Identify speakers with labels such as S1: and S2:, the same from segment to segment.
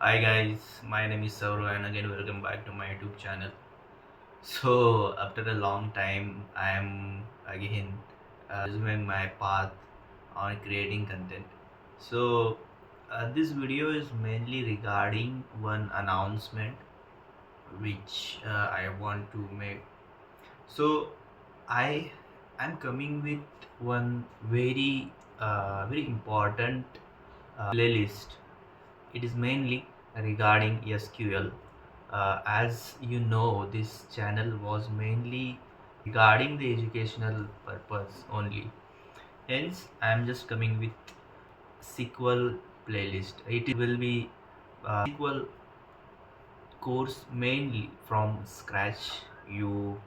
S1: Hi guys, my name is Saurav and again welcome back to my YouTube channel. So after a long time, I am again resuming my path on creating content. So this video is mainly regarding one announcement which I want to make. So I am coming with one very important playlist. It is mainly regarding SQL. As you know, this channel was mainly regarding the educational purpose only. Hence, I am just coming with SQL playlist. It will be SQL course mainly from scratch. You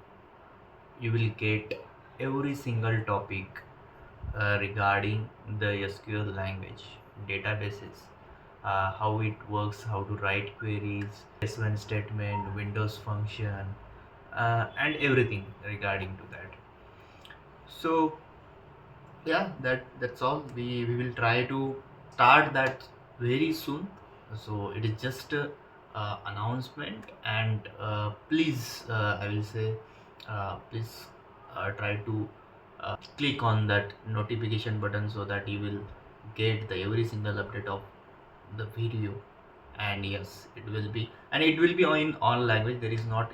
S1: will get every single topic regarding the SQL language, databases, how it works, how to write queries, S1 statement, Windows function, and everything regarding to that. So yeah, that's all. We will try to start that very soon. So it is just a announcement, and please, I will say, please try to click on that notification button so that you will get the every single update of the video. And yes, it will be in all language. There is not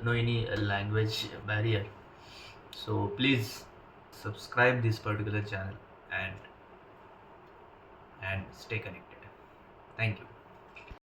S1: no any language barrier. So please subscribe this particular channel and stay connected. Thank you.